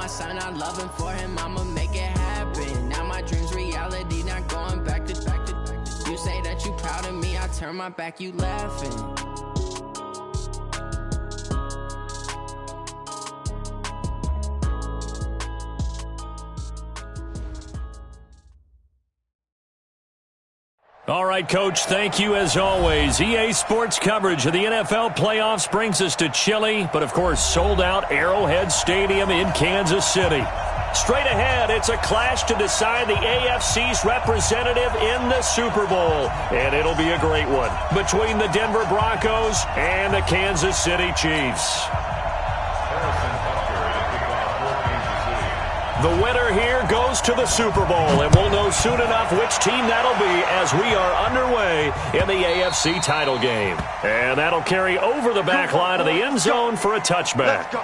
my son, I love him for him, I'ma make it happen. Now my dream's reality, not going back to. You say that you proud of me, I turn my back, you laughing. All right, Coach, thank you as always. EA Sports coverage of the NFL playoffs brings us to chilly, but of course sold out Arrowhead Stadium in Kansas City. Straight ahead, it's a clash to decide the AFC's representative in the Super Bowl, and it'll be a great one between the Denver Broncos and the Kansas City Chiefs. The winner here goes to the Super Bowl, and we'll know soon enough which team that'll be as we are underway in the AFC title game. And that'll carry over the back line of the end zone for a touchback.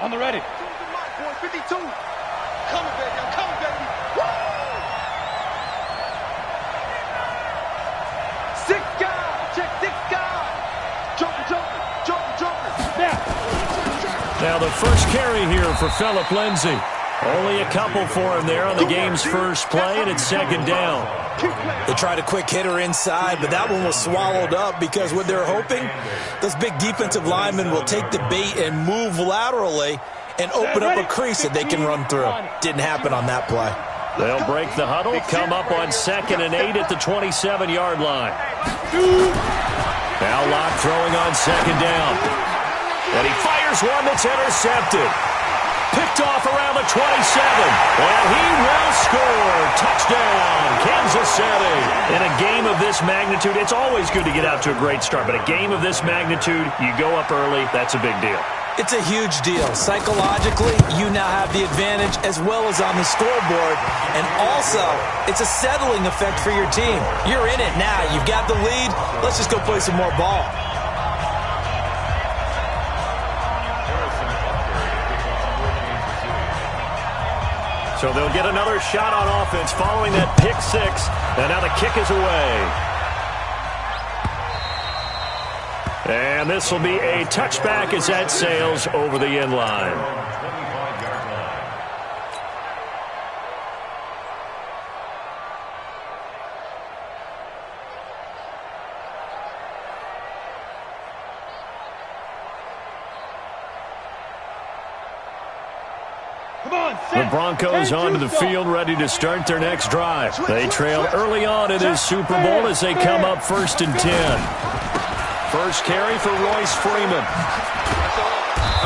On the ready. 52. Coming, baby. I'm coming, baby. Woo! 6 guys. Check 6 guys. Jumper. Now the first carry here for Phillip Lindsay. Only a couple for him there on the game's first play, and it's second down. They tried a quick hitter inside, but that one was swallowed up because what they're hoping, those big defensive linemen will take the bait and move laterally and open up a crease that they can run through. Didn't happen on that play. They'll break the huddle, come up on 2nd and 8 at the 27-yard line. Now Locke throwing on 2nd down. And he fires one that's intercepted. Picked off around the 27, and he will score. Touchdown, Kansas City. In a game of this magnitude, it's always good to get out to a great start, but a game of this magnitude, you go up early, that's a big deal. It's a huge deal. Psychologically, you now have the advantage as well as on the scoreboard, and also, it's a settling effect for your team. You're in it now. You've got the lead. Let's just go play some more ball. So they'll get another shot on offense following that pick six. And now the kick is away. And this will be a touchback as that sails over the end line. The Broncos onto the field, ready to start their next drive. They trail early on in this Super Bowl as they come up 1st and 10. First carry for Royce Freeman.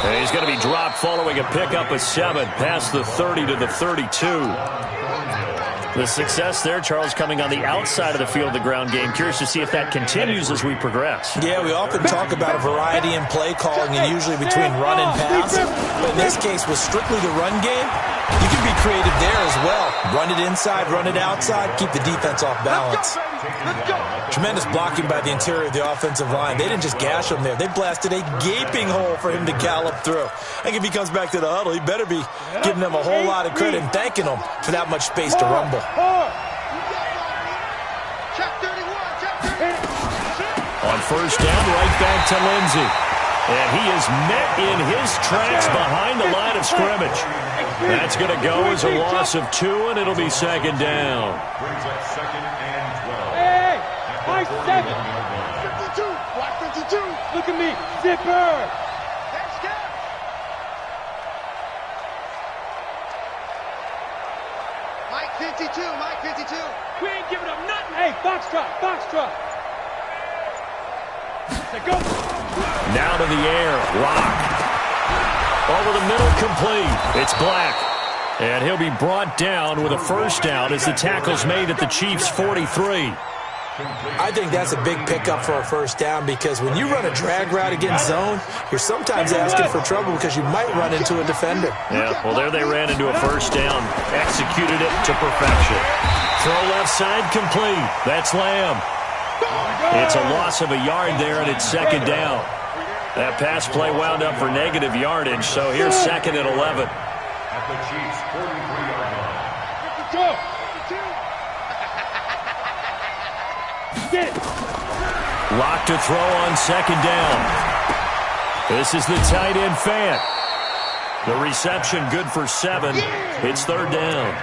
And he's going to be dropped following a pickup of 7 past the 30 to the 32. The success there, Charles, coming on the outside of the field, the ground game. Curious to see if that continues as we progress. Yeah, we often talk about a variety in play calling and usually between run and pass. But in this case, with strictly the run game, you can be creative there as well. Run it inside, run it outside, keep the defense off balance. Tremendous blocking by the interior of the offensive line. They didn't just gash him there. They blasted a gaping hole for him to gallop through. I think if he comes back to the huddle, he better be giving them a whole lot of credit and thanking them for that much space to rumble. On first down, right back to Lindsay. And he is met in his tracks behind the line of scrimmage. That's going to go as a loss of 2, and it'll be second down. Brings up 2nd and 12. Hey, high 7. 52, black 52. Look at me, zipper. That's good. Mike 52, Mike 52. We ain't giving up nothing. Hey, foxtrot, foxtrot. Go. Now to the air, Locke. Over the middle, complete. It's Black. And he'll be brought down with a first down as the tackle's made at the Chiefs' 43. I think that's a big pickup for a first down because when you run a drag route against zone, you're sometimes asking for trouble because you might run into a defender. Yeah, well, there they ran into a first down. Executed it to perfection. Throw left side, complete. That's Lamb. It's a loss of a yard there, and it's second down. That pass play wound up for negative yardage, so here's 2nd and 11. At the Chiefs' 43-yard line. Lock to throw on 2nd down. This is the tight end Fant. The reception good for 7. It's 3rd down.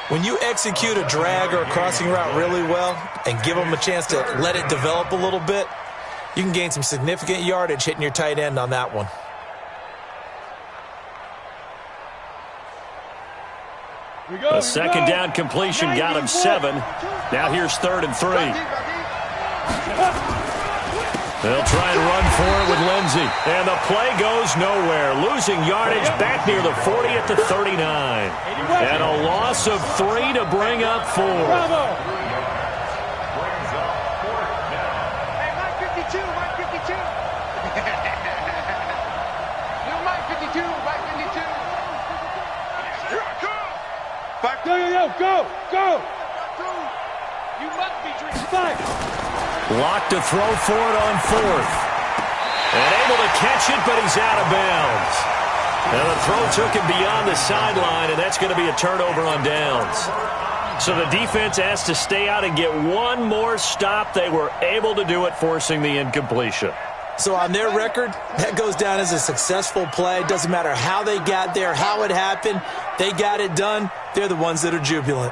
When you execute a drag or a crossing route really well and give them a chance to let it develop a little bit, you can gain some significant yardage hitting your tight end on that one. A 2nd down completion got him 7. Now here's 3rd and 3. They'll try and run for it with Lindsey. And the play goes nowhere. Losing yardage back near the 40 at the 39. And a loss of 3 to bring up 4. Hey, Mike 52, Mike 52. You know Mike 52, Mike 52. Here I come. Go. You must be drinking. Locked to throw for it on 4th. And able to catch it, but he's out of bounds. And the throw took him beyond the sideline, and that's going to be a turnover on downs. So the defense has to stay out and get one more stop. They were able to do it, forcing the incompletion. So on their record, that goes down as a successful play. Doesn't matter how they got there, how it happened. They got it done. They're the ones that are jubilant.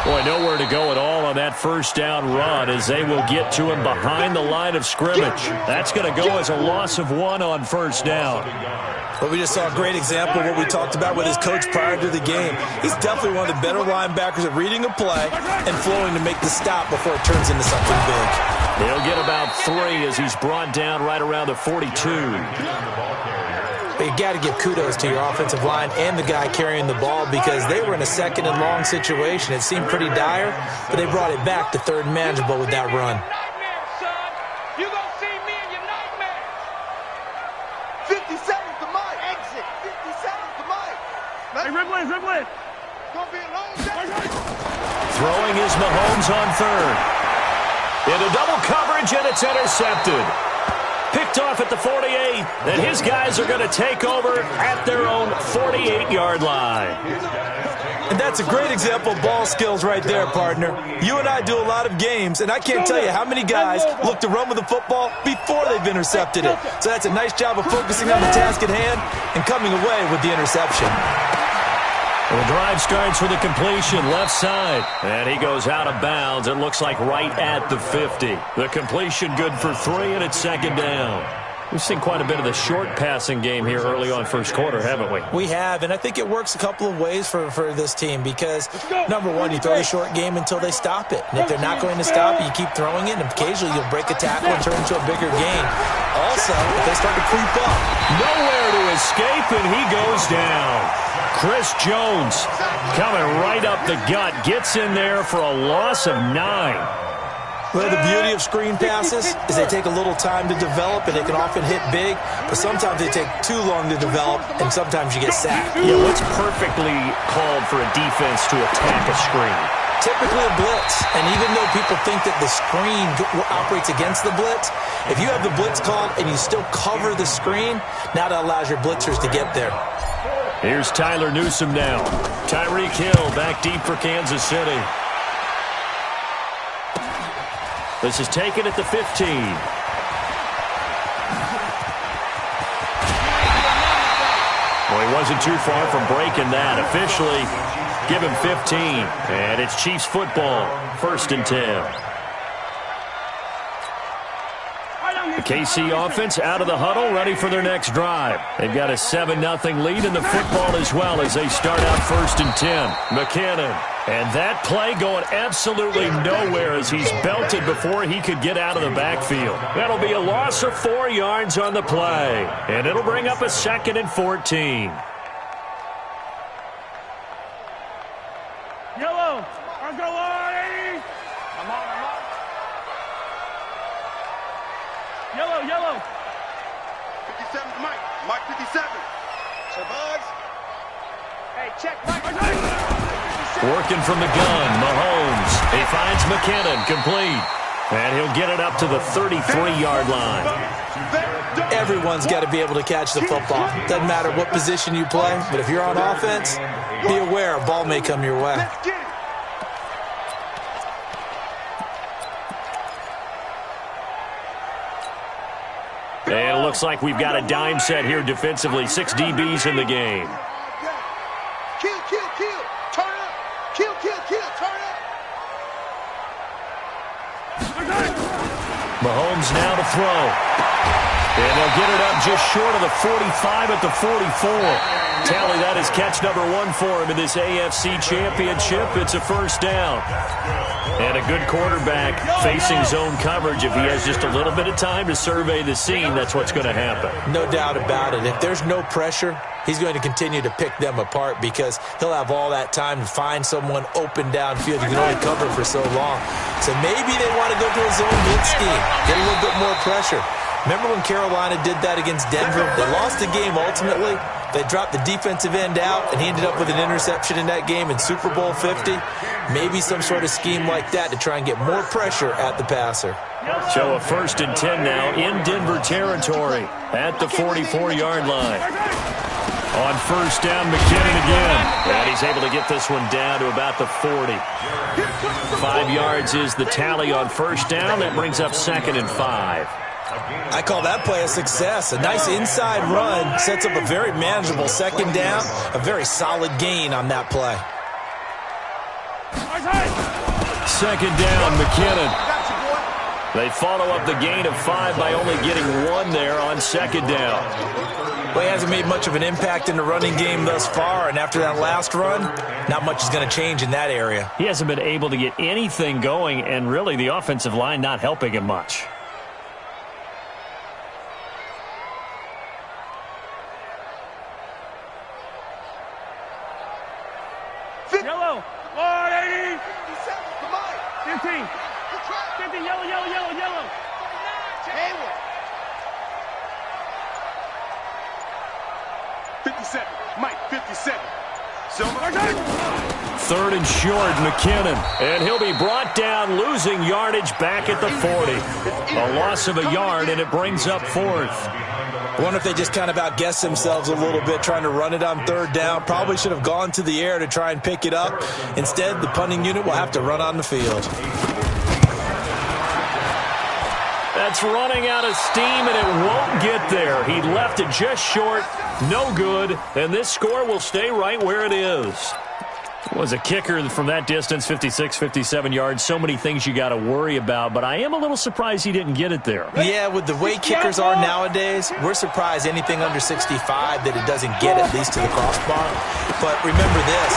Boy, nowhere to go at all on that 1st down run as they will get to him behind the line of scrimmage. That's going to go as a loss of 1 on 1st down. Well, we just saw a great example of what we talked about with his coach prior to the game. He's definitely one of the better linebackers at reading a play and flowing to make the stop before it turns into something big. He'll get about 3 as he's brought down right around the 42. But you got to give kudos to your offensive line and the guy carrying the ball because they were in a 2nd and long situation. It seemed pretty dire, but they brought it back to 3rd and manageable with that run. You gonna see me in your nightmares. 57's the mic. Exit. 57's the mic. Hey, Ripley. Gonna be a long day. Throwing is Mahomes on 3rd. Into double coverage, and it's intercepted. Picked off at the 48, and his guys are going to take over at their own 48-yard line. And that's a great example of ball skills right there, partner. You and I do a lot of games, and I can't tell you how many guys look to run with the football before they've intercepted it. So that's a nice job of focusing on the task at hand and coming away with the interception. Well, the drive starts with a completion left side, and he goes out of bounds. It looks like right at the 50. The completion good for 3, and it's 2nd down. We've seen quite a bit of the short passing game here early on 1st quarter, haven't we? We have, and I think it works a couple of ways for this team because, number one, you throw the short game until they stop it. And if they're not going to stop it, you keep throwing it, and occasionally you'll break a tackle and turn into a bigger gain. Also, if they start to creep up. Nowhere to escape, and he goes down. Chris Jones coming right up the gut, gets in there for a loss of 9. Well, the beauty of screen passes is they take a little time to develop, and they can often hit big, but sometimes they take too long to develop, and sometimes you get sacked. Yeah, what's perfectly called for a defense to attack a screen? Typically a blitz, and even though people think that the screen operates against the blitz, if you have the blitz called and you still cover the screen, now that allows your blitzers to get there. Here's Tyler Newsome now. Tyreek Hill back deep for Kansas City. This is taken at the 15. Well, he wasn't too far from breaking that. Officially, give him 15. And it's Chiefs football, 1st and 10. The KC offense out of the huddle, ready for their next drive. They've got a 7-0 lead in the football as well as they start out 1st and 10. McKinnon. And that play going absolutely nowhere as he's belted before he could get out of the backfield. That'll be a loss of 4 yards on the play. And it'll bring up a 2nd and 14. Yellow. Underline. I'm on. Yellow. 57's the mic. Mike 57. So, Buzz. Hey, check Mike. Working from the gun, Mahomes. He finds McKinnon, complete. And he'll get it up to the 33-yard line. Everyone's got to be able to catch the football. Doesn't matter what position you play, but if you're on offense, be aware a ball may come your way. And it looks like we've got a dime set here defensively. 6 DBs in the game. Kill, kill, kill. Turn up. Kill, kill, kill. Turn up. Mahomes now to throw. And they'll get it up just short of the 45 at the 44. Tally, that is catch number 1 for him in this AFC Championship. It's a first down. And a good quarterback facing zone coverage. If he has just a little bit of time to survey the scene, that's what's going to happen. No doubt about it. If there's no pressure, he's going to continue to pick them apart because he'll have all that time to find someone open downfield. You can only cover for so long. So maybe they want to go to a zone blitz scheme, get a little bit more pressure. Remember when Carolina did that against Denver? They lost the game ultimately. They dropped the defensive end out, and he ended up with an interception in that game in Super Bowl 50. Maybe some sort of scheme like that to try and get more pressure at the passer. So a 1st and 10 now in Denver territory at the 44-yard line. On first down, McKinnon again. And he's able to get this one down to about the 40. 5 yards is the tally on first down. That brings up 2nd and 5. I call that play a success. A nice inside run sets up a very manageable 2nd down. A very solid gain on that play. 2nd down, McKinnon. They follow up the gain of 5 by only getting 1 there on 2nd down. Well, he hasn't made much of an impact in the running game thus far, and after that last run, not much is going to change in that area. He hasn't been able to get anything going, and really the offensive line not helping him much. Yellow. 180. 15. 15. 15. Yellow, yellow, yellow, yellow. Hayward. 57. Mike, 57. Silver. 3rd and short, McKinnon. And he'll be brought down, losing yardage back at the 40. A loss of a yard, and it brings up 4th. I wonder if they just kind of outguessed themselves a little bit trying to run it on 3rd down. Probably should have gone to the air to try and pick it up. Instead, the punting unit will have to run on the field. That's running out of steam, and it won't get there. He left it just short, no good, and this score will stay right where it is. Was a kicker from that distance, 56, 57 yards. So many things you got to worry about, but I am a little surprised he didn't get it there. Yeah, with the way kickers are nowadays, we're surprised anything under 65 that it doesn't get at least to the crossbar. But remember this,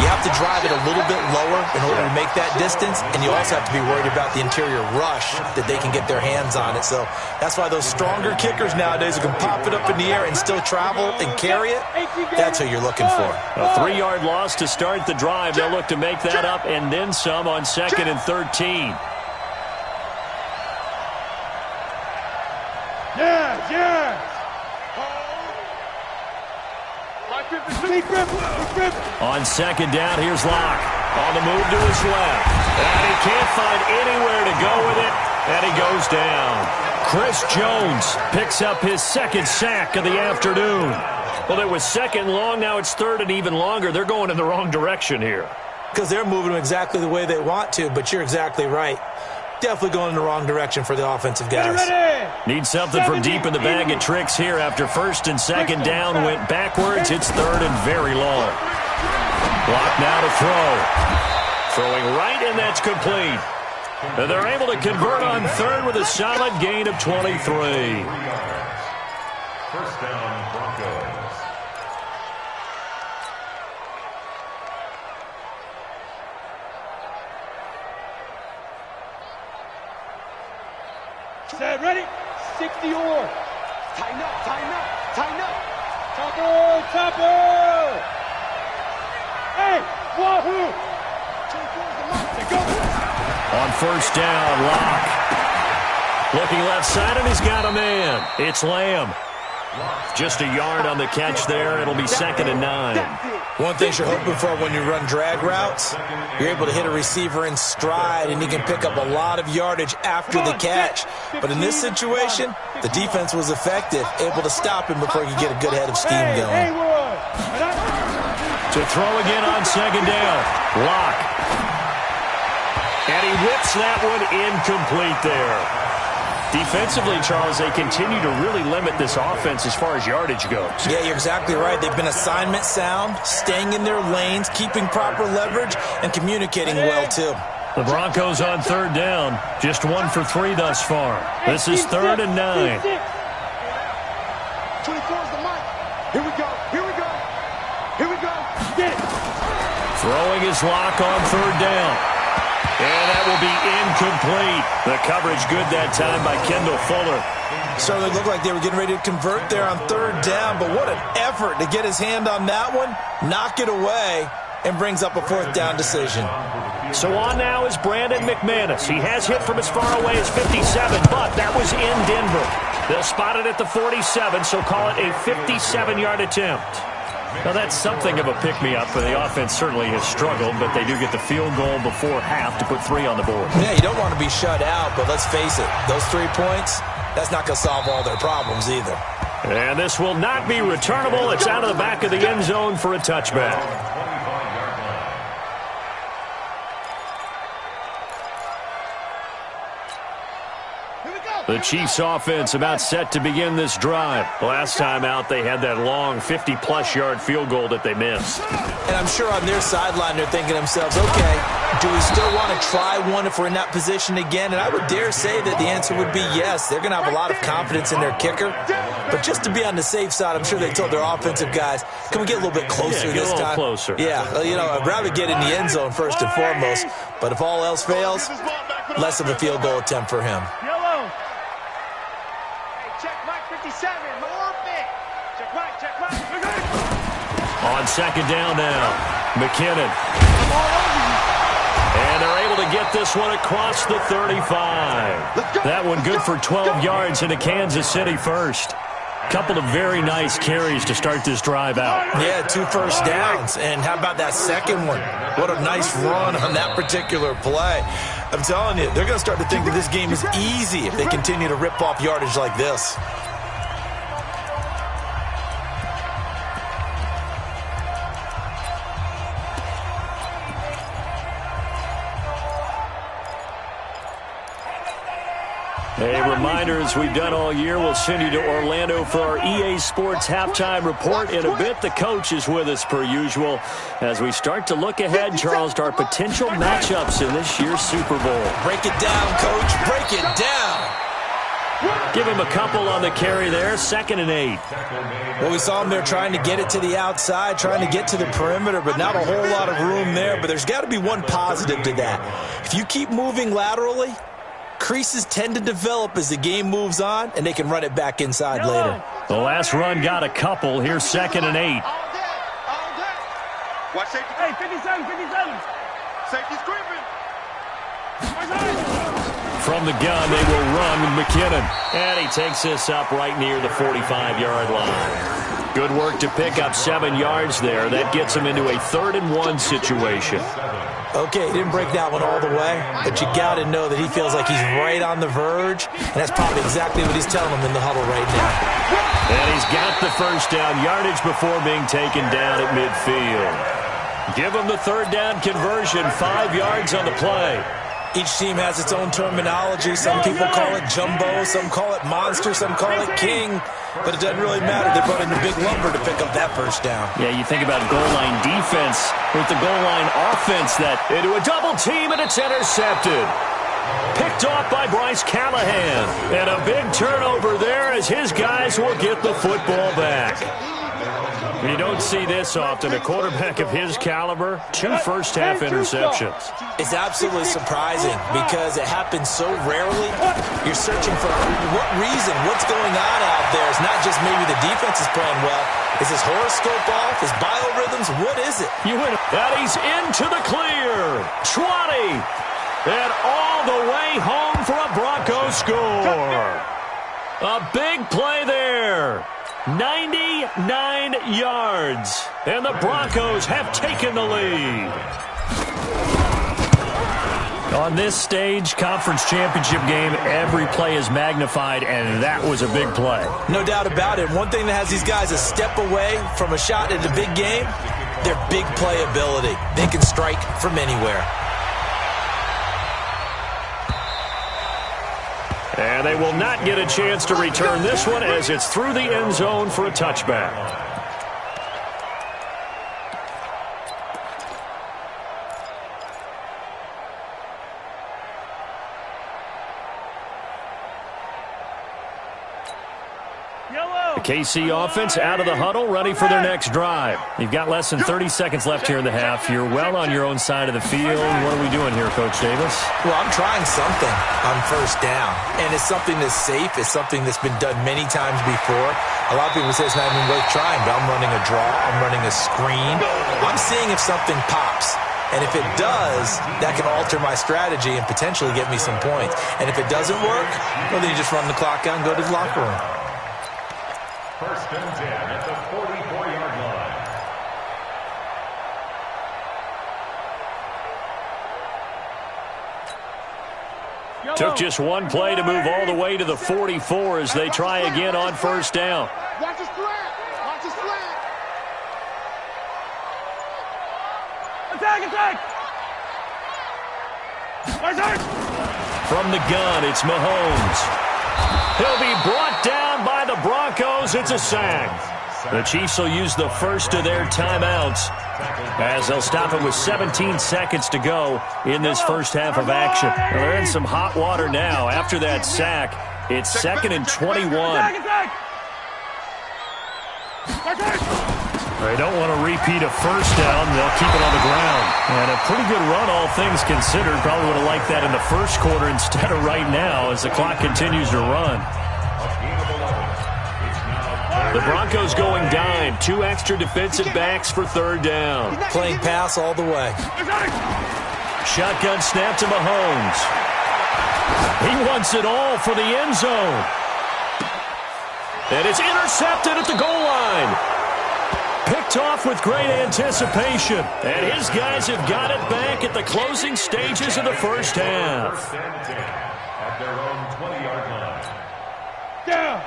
you have to drive it a little bit lower in order to make that distance, and you also have to be worried about the interior rush that they can get their hands on it. So that's why those stronger kickers nowadays who can pop it up in the air and still travel and carry it, that's who you're looking for. A 3-yard loss to start the drive. They'll look to make that up and then some on 2nd and 13. Yeah. On 2nd down, here's Locke. On the move to his left. And he can't find anywhere to go with it. And he goes down. Chris Jones picks up his 2nd sack of the afternoon. Well, it was 2nd long. Now it's 3rd and even longer. They're going in the wrong direction here. Because they're moving them exactly the way they want to, but you're exactly right. Definitely going in the wrong direction for the offensive guys. Need something from deep in the bag of tricks here after 1st and 2nd down went backwards. It's 3rd and very long. Block now to throw. Throwing right, and that's complete. And they're able to convert on 3rd with a solid gain of 23. First down, Broncos. Set, ready? 60 or. Tighten up, tighten up, tighten up. Topper. Hey, wahoo. On first down, Locke. Looking left side, and he's got a man. It's Lamb. Just a yard on the catch there. It'll be 2nd and 9. One thing you're hoping for when you run drag routes, you're able to hit a receiver in stride, and he can pick up a lot of yardage after the catch. But in this situation, the defense was effective, able to stop him before he could get a good head of steam going. To throw again on 2nd down. Lock. And he whips that one incomplete there. Defensively, Charles, they continue to really limit this offense as far as yardage goes. Yeah, you're exactly right. They've been assignment sound, staying in their lanes, keeping proper leverage, and communicating well, too. The Broncos on 3rd down. Just 1 for 3 thus far. This is 3rd and 9. 24 is the mic. Here we go. Here we go. Here we go. Get it. Throwing his Lock on 3rd down. And that will be incomplete. The coverage good that time by Kendall Fuller. Certainly looked like they were getting ready to convert there on 3rd down, but what an effort to get his hand on that one, knock it away, and brings up a 4th down decision. So on now is Brandon McManus. He has hit from as far away as 57, but that was in Denver. They'll spot it at the 47, so call it a 57-yard attempt. Now, that's something of a pick-me-up, for the offense certainly has struggled, but they do get the field goal before half to put 3 on the board. Yeah, you don't want to be shut out, but let's face it, those 3 points, that's not going to solve all their problems either. And this will not be returnable. It's out of the back of the end zone for a touchback. The Chiefs offense about set to begin this drive. Last time out, they had that long 50-plus yard field goal that they missed. And I'm sure on their sideline, they're thinking to themselves, okay, do we still want to try one if we're in that position again? And I would dare say that the answer would be yes. They're going to have a lot of confidence in their kicker. But just to be on the safe side, I'm sure they told their offensive guys, can we get a little bit closer this time? Closer. Yeah, you know, I'd rather get in the end zone first and foremost. But if all else fails, less of a field goal attempt for him. On 2nd down now, McKinnon. And they're able to get this one across the 35. That one good for 12 yards into Kansas City first. Couple of very nice carries to start this drive out. Yeah, 2 first downs. And how about that second one? What a nice run on that particular play. I'm telling you, they're going to start to think that this game is easy if they continue to rip off yardage like this. A reminder, as we've done all year, we'll send you to Orlando for our EA Sports halftime report. In a bit, the coach is with us per usual as we start to look ahead, Charles, to our potential matchups in this year's Super Bowl. Break it down, Coach. Break it down. Give him a couple on the carry there, 2nd and 8. Well, we saw him there trying to get it to the outside, trying to get to the perimeter, but not a whole lot of room there. But there's got to be one positive to that. If you keep moving laterally, creases tend to develop as the game moves on, and they can run it back inside later. The last run got a couple. Here's 2nd and 8. Watch safety. Hey, 57, 57. Safety's creeping. From the gun, they will run with McKinnon. And he takes this up right near the 45-yard line. Good work to pick up 7 yards there. That gets him into a 3rd and 1 situation. Okay, he didn't break that one all the way, but you got to know that he feels like he's right on the verge, and that's probably exactly what he's telling them in the huddle right now. And he's got the first down yardage before being taken down at midfield. Give him the 3rd down conversion, 5 yards on the play. Each team has its own terminology. Some people call it jumbo, some call it monster, some call it king. But it doesn't really matter. They brought in the big lumber to pick up that first down. Yeah, you think about goal line defense with the goal line offense that into a double team, and it's intercepted. Picked off by Bryce Callahan. And a big turnover there as his guys will get the football back. You don't see this often. A quarterback of his caliber, 2 first-half interceptions. It's absolutely surprising because it happens so rarely. You're searching for what reason, what's going on out there. It's not just maybe the defense is playing well. Is his horoscope off? His biorhythms? What is it? You win. That he's into the clear. 20. And all the way home for a Broncos score. A big play there. 99 yards. And the Broncos have taken the lead. On this stage, conference championship game, every play is magnified, and that was a big play. No doubt about it. One thing that has these guys a step away from a shot at a big game, their big play ability. They can strike from anywhere. And they will not get a chance to return this one as it's through the end zone for a touchback. KC offense out of the huddle, ready for their next drive. You've got less than 30 seconds left here in the half. You're well on your own side of the field. What are we doing here, Coach Davis? Well, I'm trying something on first down, and it's something that's safe. It's something that's been done many times before. A lot of people say it's not even worth trying, but I'm running a draw. I'm running a screen. I'm seeing if something pops. And if it does, that can alter my strategy and potentially get me some points. And if it doesn't work, well, then you just run the clock out and go to the locker room. First and 10 at the 44-yard line. Took just one play to move all the way to the 44 as they try again on first down. Watch his flat. Watch his flat. Attack! Attack! From the gun, it's Mahomes. He'll be brought down by the Broncos. It's a sack. The Chiefs will use the first of their timeouts as they'll stop it with 17 seconds to go in this first half of action. Well, they're in some hot water now. After that sack, it's 2nd and 21. They don't want to repeat a first down. They'll keep it on the ground. And a pretty good run, all things considered. Probably would have liked that in the first quarter instead of right now as the clock continues to run. The Broncos going dime. 2 extra defensive backs for third down. Playing pass all the way. Shotgun snap to Mahomes. He wants it all for the end zone. And it's intercepted at the goal line. Picked off with great anticipation. And his guys have got it back at the closing stages of the first half. First and 10 at their own 20-yard line.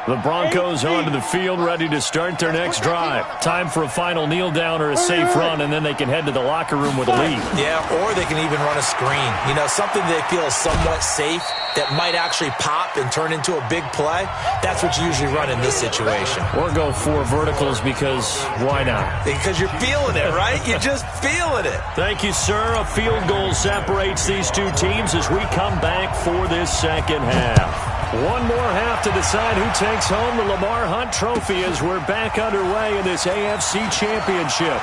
The Broncos onto the field, ready to start their next drive. Time for a final kneel down or a safe run, and then they can head to the locker room with a lead. Yeah, or they can even run a screen. You know, something they feel is somewhat safe that might actually pop and turn into a big play. That's what you usually run in this situation. Or go 4 verticals because why not? Because you're feeling it, right? You're just feeling it. Thank you, sir. A field goal separates these two teams as we come back for this second half. One more half to decide who takes home the Lamar Hunt Trophy as we're back underway in this AFC Championship.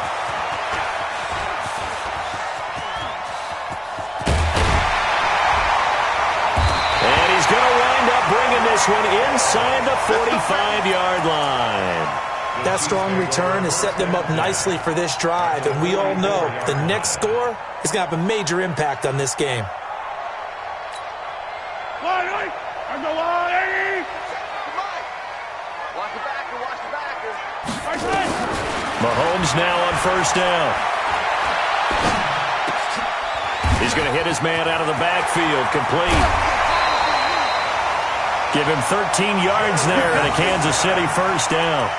And he's going to wind up bringing this one inside the 45-yard line. That strong return has set them up nicely for this drive, and we all know the next score is going to have a major impact on this game. Mahomes now on first down. He's going to hit his man out of the backfield, complete. Give him 13 yards there and a Kansas City first down.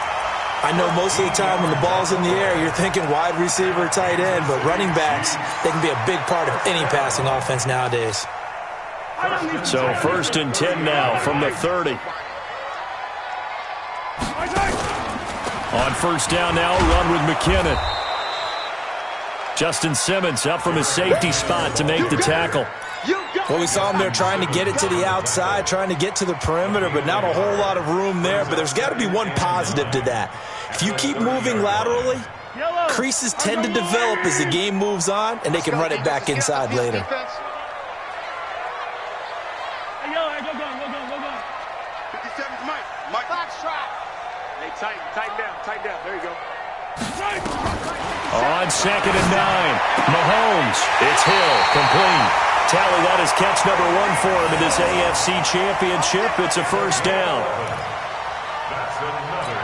I know most of the time when the ball's in the air, you're thinking wide receiver, tight end, but running backs, they can be a big part of any passing offense nowadays. So 1st and 10 now from the 30. On first down now, run with McKinnon. Justin Simmons up from his safety spot to make the tackle. Well, we saw him there trying to get it to the outside, trying to get to the perimeter, but not a whole lot of room there. But there's got to be one positive to that. If you keep moving laterally, creases tend to develop as the game moves on, and they can run it back inside later. Go. 57's Mike. Box trap. Hey, tighten down. There you go. On 2nd and 9, Mahomes. It's Hill, complete. Tally, that is catch number 1 for him in this AFC Championship. It's a first down. That's another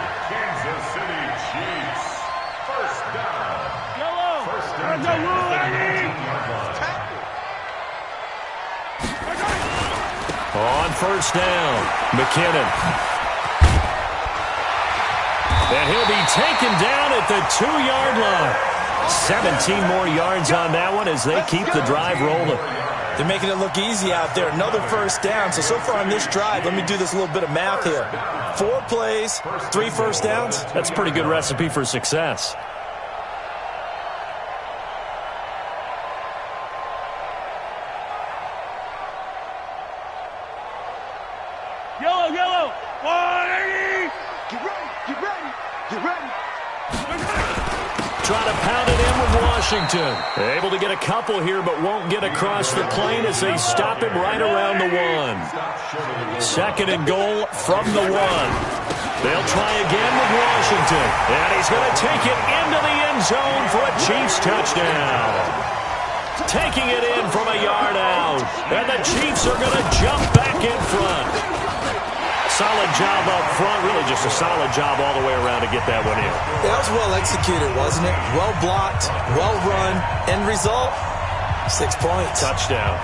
On first down, McKinnon. And he'll be taken down at the 2-yard line. 17 more yards on that one as they keep the drive rolling. They're making it look easy out there. Another first down. So far on this drive, let me do this little bit of math here. 4 plays, 3 first downs. That's a pretty good recipe for success. Yellow. 180. Get ready. Trying to pound it in with Washington. Able to get a couple here, but won't get across the plane as they stop him right around the 1. Second and goal from the 1. They'll try again with Washington. And he's going to take it into the end zone for a Chiefs touchdown. Taking it in from a yard out. And the Chiefs are going to jump back in front. Solid job up front, really just a solid job all the way around to get that one in. That was well executed, wasn't it? Well blocked, well run. End result, 6 points. Touchdown.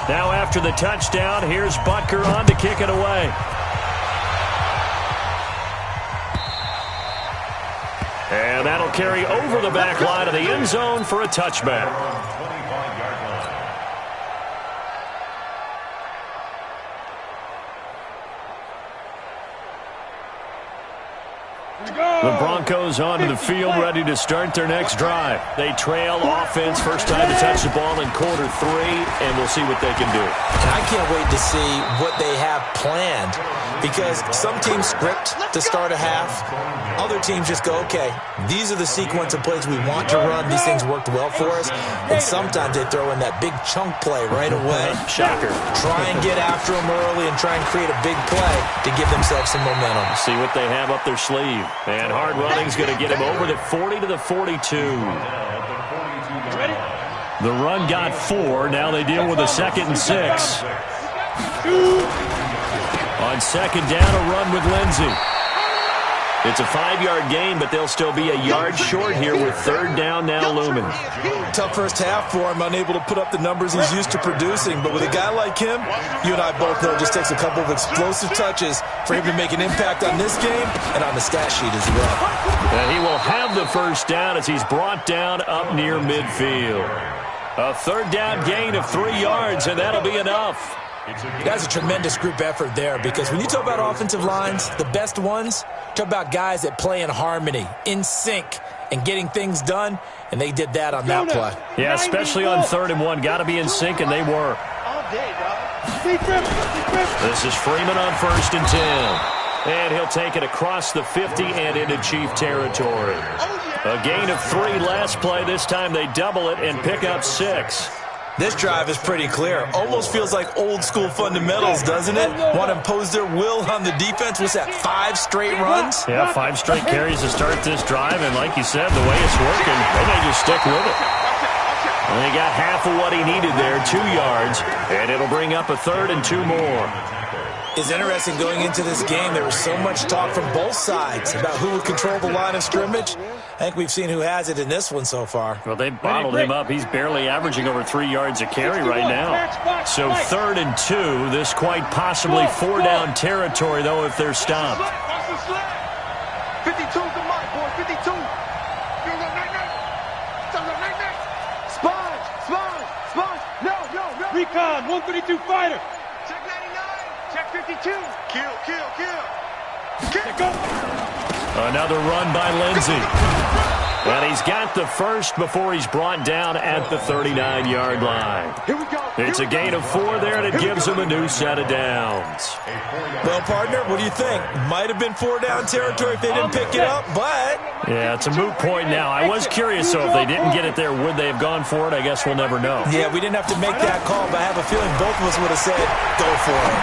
Now after the touchdown, here's Butker on to kick it away. And that'll carry over the back line of the end zone for a touchback. The Broncos onto the field, ready to start their next drive. They trail offense, first time to touch the ball in quarter 3, and we'll see what they can do. And I can't wait to see what they have planned, because some teams script to start a half. Other teams just go, okay, these are the sequence of plays we want to run. These things worked well for us. And sometimes they throw in that big chunk play right away. Shocker. Try and get after them early and try and create a big play to give themselves some momentum. See what they have up their sleeve. And hard running's going to get him over the 40 to the 42. The run got 4. Now they deal with a 2nd and 6. On second down, a run with Lindsey. It's a 5-yard gain, but they'll still be a yard short here with 3rd down now looming. Tough first half for him, unable to put up the numbers he's used to producing. But with a guy like him, you and I both know it just takes a couple of explosive touches for him to make an impact on this game and on the stat sheet as well. And he will have the first down as he's brought down up near midfield. A 3rd down gain of 3 yards, and that'll be enough. That's a tremendous group effort there, because when you talk about offensive lines, the best ones, talk about guys that play in harmony, in sync, and getting things done, and they did that on that play. Yeah, especially on 3rd and 1. Got to be in sync, and they were. This is Freeman on 1st and 10. And he'll take it across the 50 and into Chief territory. A gain of 3 last play. This time they double it and pick up 6. This drive is pretty clear. Almost feels like old-school fundamentals, doesn't it? Want to impose their will on the defense. What's that, 5 straight runs? Yeah, 5 straight carries to start this drive. And like you said, the way it's working, they may just stick with it. And he got half of what he needed there, 2 yards. And it'll bring up a 3rd and 2 more. It's interesting going into this game. There was so much talk from both sides about who would control the line of scrimmage. I think we've seen who has it in this one so far. Well, they bottled him up. He's barely averaging over 3 yards a carry right now. So 3rd and 2. This quite possibly 4-down territory, though, if they're stopped. 52's the mark, boy. 52. Sponge. No. Recon, 132 fighter. Check 99. Check 52. Kill. Go. Another run by Lindsey. And he's got the first before he's brought down at the 39-yard line. Here we go. It's a gain of 4 there, and it gives him a new set of downs. Well, partner, what do you think? Might have been 4-down territory if they didn't pick it up, but... Yeah, it's a moot point now. I was curious, so if they didn't get it there, would they have gone for it? I guess we'll never know. Yeah, we didn't have to make that call, but I have a feeling both of us would have said, go for it.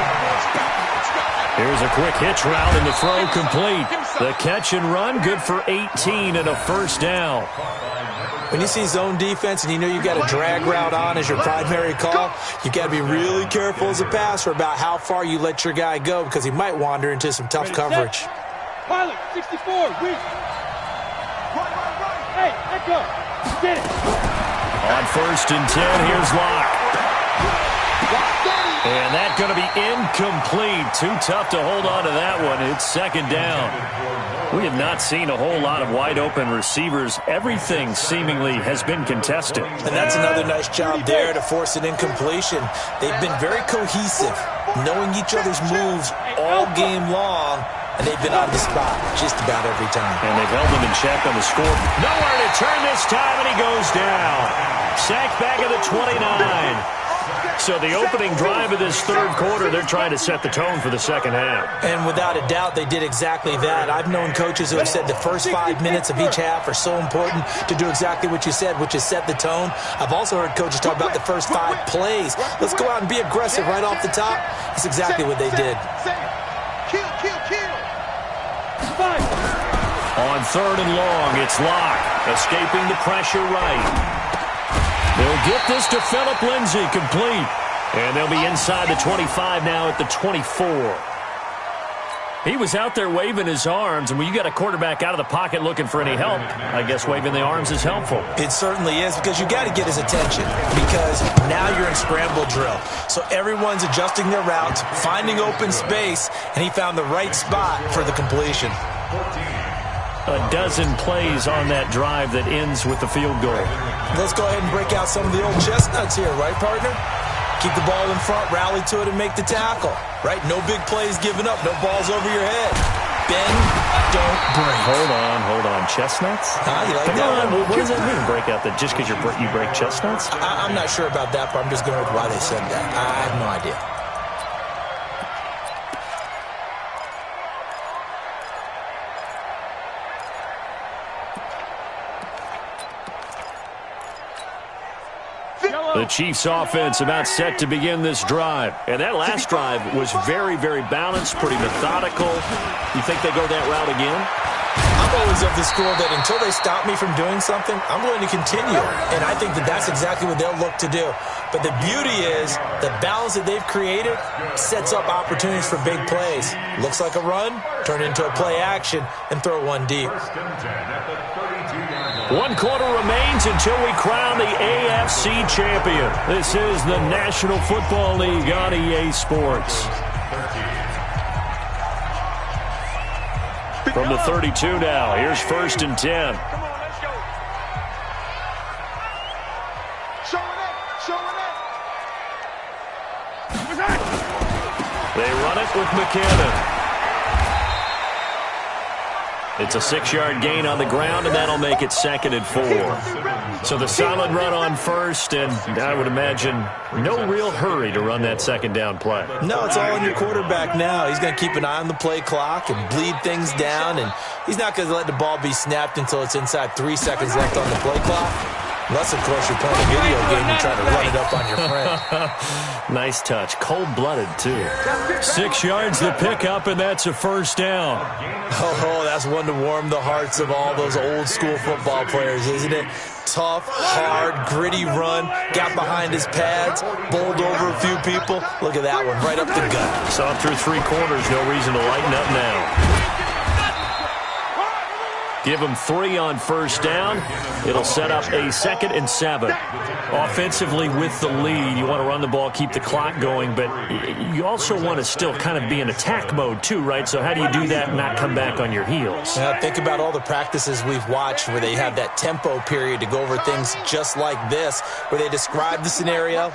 Here's a quick hitch route, and the throw complete. The catch and run, good for 18 and a first down. When you see zone defense and you know you've got a drag route on as your primary call, you got to be really careful as a passer about how far you let your guy go, because he might wander into some tough coverage. Pilot, 64, weak. Right. Hey, echo. Get it. On 1st and 10, here's Locke. And that's going to be incomplete. Too tough to hold on to that one. It's 2nd down. We have not seen a whole lot of wide-open receivers. Everything seemingly has been contested. And that's another nice job there to force an incompletion. They've been very cohesive, knowing each other's moves all game long, and they've been on the spot just about every time. And they've held them in check on the score. Nowhere to turn this time, and he goes down. Sacked back at the 29. So the opening drive of this 3rd quarter, they're trying to set the tone for the 2nd half. And without a doubt, they did exactly that. I've known coaches who have said the first 5 minutes of each half are so important to do exactly what you said, which is set the tone. I've also heard coaches talk about the first 5 plays. Let's go out and be aggressive right off the top. That's exactly what they did. Kill. On 3rd and long, it's Locke, escaping the pressure right. They'll get this to Phillip Lindsay, complete. And they'll be inside the 25 now at the 24. He was out there waving his arms, and when you got a quarterback out of the pocket looking for any help, I guess waving the arms is helpful. It certainly is, because you got to get his attention, because now you're in scramble drill. So everyone's adjusting their routes, finding open space, and he found the right spot for the completion. A dozen plays on that drive that ends with the field goal. Let's go ahead and break out some of the old chestnuts here, right, partner? Keep the ball in front, rally to it, and make the tackle, right? No big plays given up, no balls over your head. Bend, don't break. Hold on. Chestnuts? You like Come that on, one? what does that mean, break out that just because you break chestnuts? I'm not sure about that, but I'm just going with why they said that. I have no idea. The Chiefs offense about set to begin this drive. And that last drive was very, very balanced, pretty methodical. You think they go that route again? I'm always of the school that until they stop me from doing something, I'm going to continue. And I think that that's exactly what they'll look to do. But the beauty is the balance that they've created sets up opportunities for big plays. Looks like a run, turn into a play action, and throw one deep. 1 quarter remains until we crown the AFC champion. This is the National Football League on EA Sports. From the 32 now, here's 1st and 10. Come on, let's go. Showing up. They run it with McKinnon. It's a 6-yard gain on the ground, and that'll make it 2nd and 4. So the solid run on 1st, and I would imagine no real hurry to run that 2nd down play. No, it's all on your quarterback now. He's going to keep an eye on the play clock and bleed things down, and he's not going to let the ball be snapped until it's inside 3 seconds left on the play clock. Unless, of course, you're playing a video game and trying to run it up on your friend. Nice touch. Cold-blooded, too. 6 yards the pickup, and that's a 1st down. Oh, that's one to warm the hearts of all those old-school football players, isn't it? Tough, hard, gritty run, got behind his pads, bowled over a few people. Look at that one, right up the gut. Saw through 3 quarters, no reason to lighten up now. Give them 3 on 1st down. It'll set up a 2nd and 7. Offensively with the lead, you want to run the ball, keep the clock going, but you also want to still kind of be in attack mode too, right? So how do you do that and not come back on your heels? Now, think about all the practices we've watched where they have that tempo period to go over things just like this, where they describe the scenario,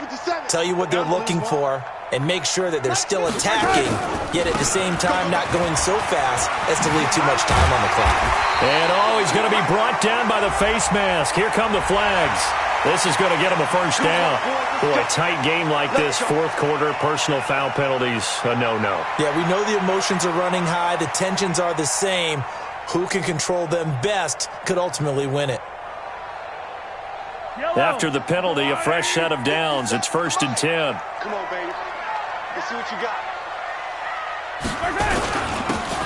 tell you what they're looking for, and make sure that they're still attacking, yet at the same time not going so fast as to leave too much time on the clock. And he's going to be brought down by the face mask. Here come the flags. This is going to get him a 1st down. Boy, a tight game like this, 4th quarter, personal foul penalties, a no-no. Yeah, we know the emotions are running high. The tensions are the same. Who can control them best could ultimately win it. After the penalty, a fresh set of downs. It's 1st and 10. Come on, baby. Let's see what you got.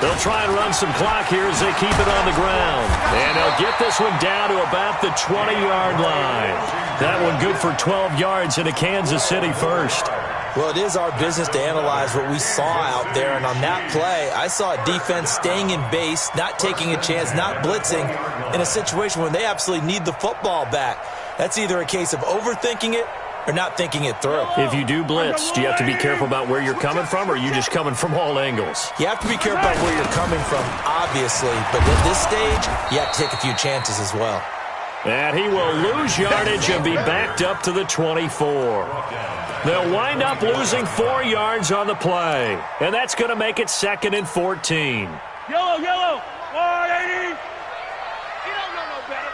They'll try and run some clock here as they keep it on the ground. And they'll get this one down to about the 20-yard line. That one good for 12 yards in a Kansas City 1st. Well, it is our business to analyze what we saw out there, and on that play, I saw a defense staying in base, not taking a chance, not blitzing in a situation when they absolutely need the football back. That's either a case of overthinking it or not thinking it through. If you do blitz, do you have to be careful about where you're coming from, or are you just coming from all angles? You have to be careful about where you're coming from, obviously, but at this stage, you have to take a few chances as well. And he will lose yardage and be backed up to the 24. They'll wind up losing 4 yards on the play, and that's going to make it 2nd and 14. Yellow, yellow. 180. He don't know no better.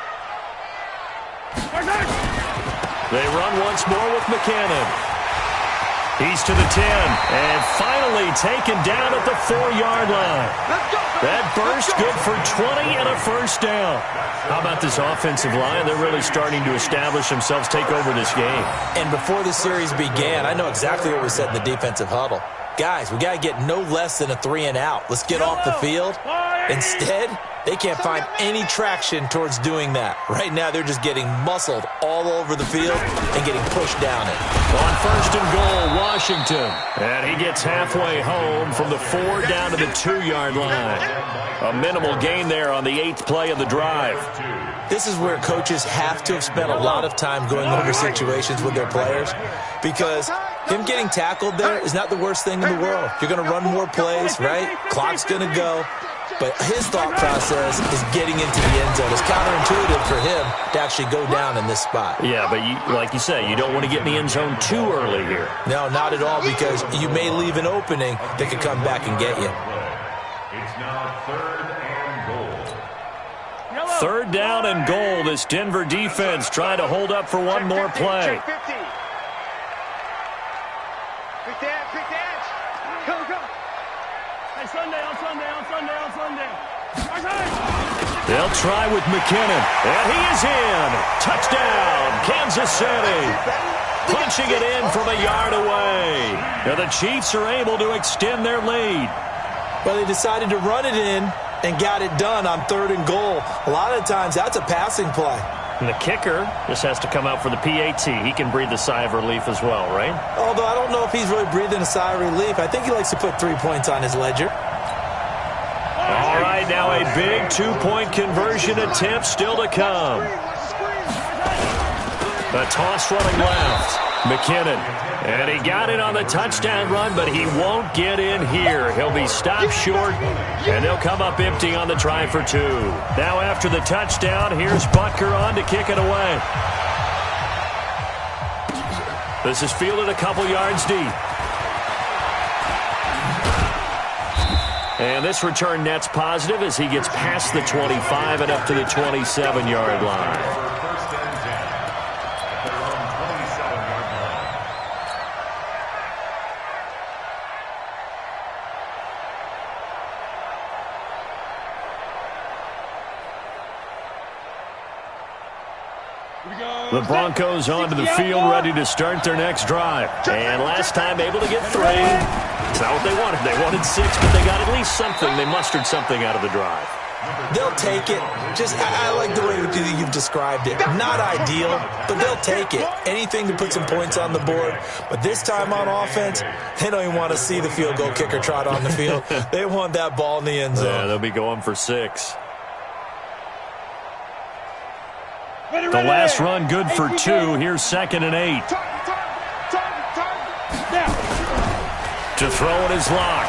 They run once more with McKinnon. He's to the 10, and finally taken down at the 4-yard line. That burst good for 20 and a first down. How about this offensive line? They're really starting to establish themselves, take over this game. And before the series began, I know exactly what we said in the defensive huddle. Guys, we got to get no less than a 3 and out. Let's get off the field. Instead, they can't find any traction towards doing that. Right now, they're just getting muscled all over the field and getting pushed down it. On 1st and goal, Washington. And he gets halfway home from the 4 down to the 2-yard line. A minimal gain there on the 8th play of the drive. This is where coaches have to have spent a lot of time going over situations with their players, because him getting tackled there is not the worst thing in the world. You're going to run more plays, right? Clock's going to go. But his thought process is getting into the end zone. It's counterintuitive for him to actually go down in this spot. Yeah, but like you say, you don't want to get in the end zone too early here. No, not at all, because you may leave an opening that could come back and get you. It's now 3rd and goal. 3rd down and goal. This Denver defense trying to hold up for one more play. They'll try with McKinnon, and he is in. Touchdown, Kansas City. Punching it in from a yard away. Now the Chiefs are able to extend their lead. Well, they decided to run it in and got it done on 3rd and goal. A lot of times, that's a passing play. And the kicker just has to come out for the PAT. He can breathe a sigh of relief as well, right? Although I don't know if he's really breathing a sigh of relief. I think he likes to put 3 points on his ledger. All right, now a big 2-point conversion attempt still to come. A toss running left. McKinnon. And he got it on the touchdown run, but he won't get in here. He'll be stopped short, and they'll come up empty on the try for 2. Now after the touchdown, here's Butker on to kick it away. This is fielded a couple yards deep. And this return net's positive as he gets past the 25 and up to the 27-yard line. The Broncos onto the field, ready to start their next drive. And last time able to get 3. It's not what they wanted. They wanted 6, but they got at least something. They mustered something out of the drive. They'll take it. I like the way you've described it. Not ideal, but they'll take it. Anything to put some points on the board. But this time on offense, they don't even want to see the field goal kicker trot on the field. They want that ball in the end zone. Yeah, they'll be going for 6. The last run good for 2. Here's 2nd and 8. To throw it is Lock.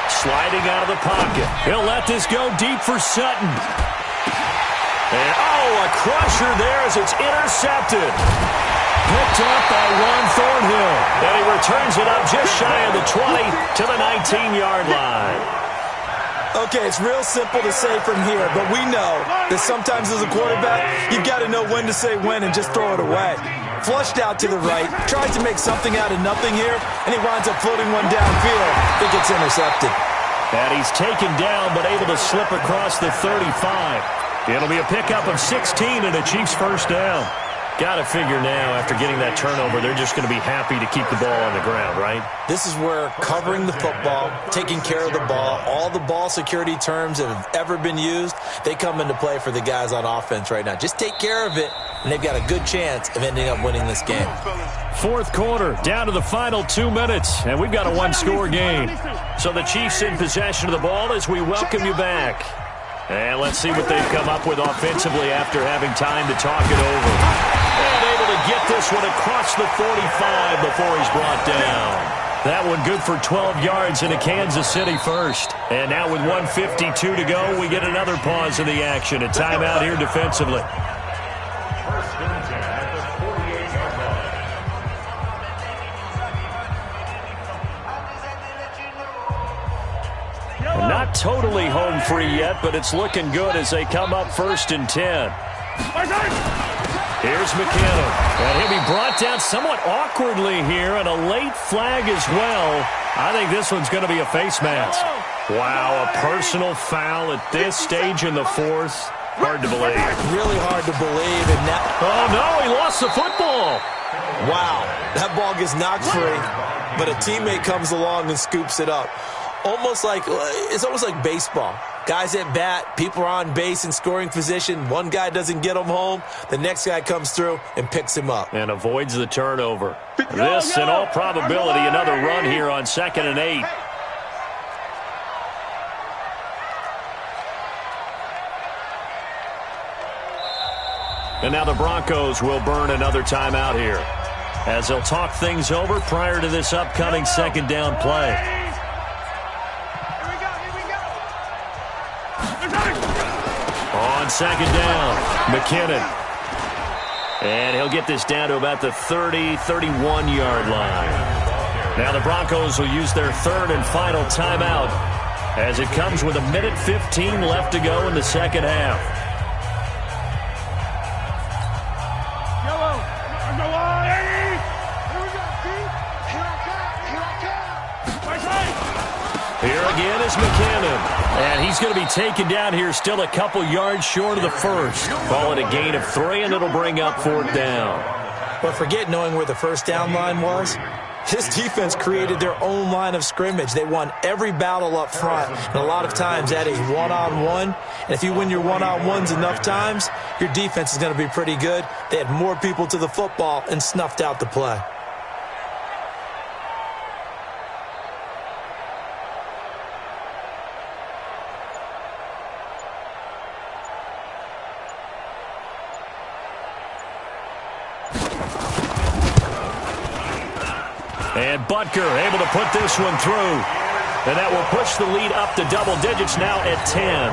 Sliding out of the pocket. He'll let this go deep for Sutton. And, a crusher there as it's intercepted. Picked up by Ron Thornhill. And he returns it up just shy of the 20 to the 19-yard line. Okay, it's real simple to say from here, but we know that sometimes as a quarterback, you've got to know when to say when and just throw it away. Flushed out to the right, tried to make something out of nothing here, and he winds up floating one downfield. It gets intercepted. And he's taken down, but able to slip across the 35. It'll be a pickup of 16 and a Chiefs first down. Got to figure now, after getting that turnover, they're just going to be happy to keep the ball on the ground, right? This is where covering the football, taking care of the ball, all the ball security terms that have ever been used, they come into play for the guys on offense right now. Just take care of it, and they've got a good chance of ending up winning this game. Fourth quarter, down to the final 2 minutes, and we've got a one-score game. So the Chiefs in possession of the ball as we welcome you back. And let's see what they've come up with offensively after having time to talk it over. And able to get this one across the 45 before he's brought down. That one good for 12 yards into Kansas City first. And now with 1:52 to go, we get another pause in the action. A timeout here defensively. First and 10 at the 48-yard line. Not totally home free yet, but it's looking good as they come up first and 10. Here's McKinnon, and he'll be brought down somewhat awkwardly here, and a late flag as well. I think this one's going to be a face mask. Wow, a personal foul at this stage in the fourth. Hard to believe. Really hard to believe. And now, oh, no, he lost the football. Wow, that ball gets knocked free, but a teammate comes along and scoops it up. It's almost like baseball. Guys at bat, people are on base in scoring position. One guy doesn't get him home. The next guy comes through and picks him up. And avoids the turnover. This, in all probability, another run here on 2nd and 8. And now the Broncos will burn another timeout here, as they'll talk things over prior to this upcoming second down play. On second down, McKinnon. And he'll get this down to about the 30, 31-yard line. Now the Broncos will use their third and final timeout as it comes with 1:15 left to go in the second half. Here again is McKinnon. And he's going to be taken down here still a couple yards short of the first. Call it a gain of 3, and it'll bring up 4th down. But forget knowing where the first down line was. This defense created their own line of scrimmage. They won every battle up front. And a lot of times that is one-on-one. And if you win your one-on-ones enough times, your defense is going to be pretty good. They had more people to the football and snuffed out the play. And Butker able to put this one through. And that will push the lead up to double digits now at 10.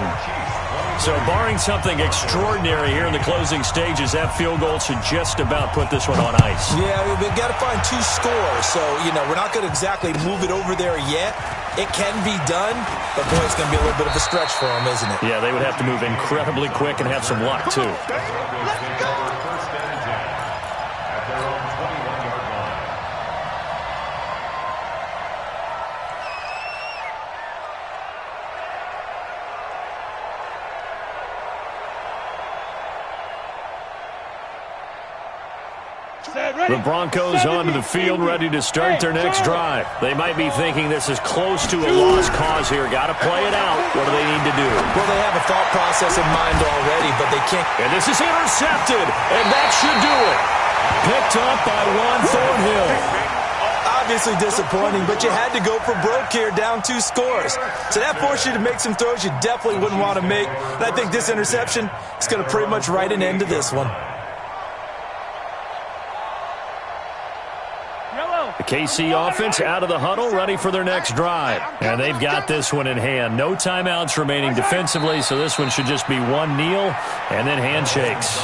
So barring something extraordinary here in the closing stages, that field goal should just about put this one on ice. Yeah, we've got to find 2 scores. So, we're not going to exactly move it over there yet. It can be done, but boy, it's going to be a little bit of a stretch for them, isn't it? Yeah, they would have to move incredibly quick and have some luck, too. The Broncos onto the field, ready to start their next drive. They might be thinking this is close to a lost cause here. Got to play it out. What do they need to do? Well, they have a thought process in mind already, but they can't. And this is intercepted, and that should do it. Picked up by Juan Thornhill. Obviously disappointing, but you had to go for broke here, down 2 scores. So that forced you to make some throws you definitely wouldn't want to make. And I think this interception is going to pretty much write an end to this one. The KC offense out of the huddle, ready for their next drive. And they've got this one in hand. No timeouts remaining defensively, so this one should just be one kneel and then handshakes.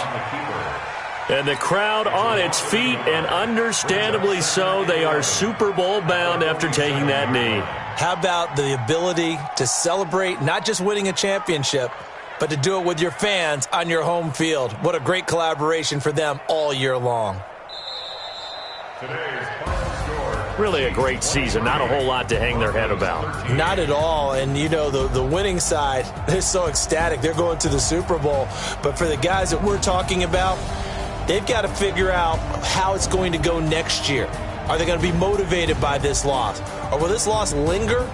And the crowd on its feet, and understandably so. They are Super Bowl bound after taking that knee. How about the ability to celebrate not just winning a championship, but to do it with your fans on your home field? What a great collaboration for them all year long. Really a great season. Not a whole lot to hang their head about. Not at all. And, the winning side, they're so ecstatic. They're going to the Super Bowl. But for the guys that we're talking about, they've got to figure out how it's going to go next year. Are they going to be motivated by this loss? Or will this loss linger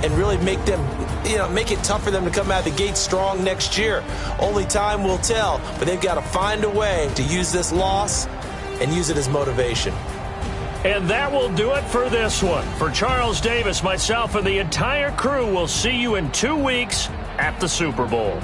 and really make it tough for them to come out of the gate strong next year. Only time will tell, but they've got to find a way to use this loss and use it as motivation. And that will do it for this one. For Charles Davis, myself, and the entire crew, we'll see you in 2 weeks at the Super Bowl.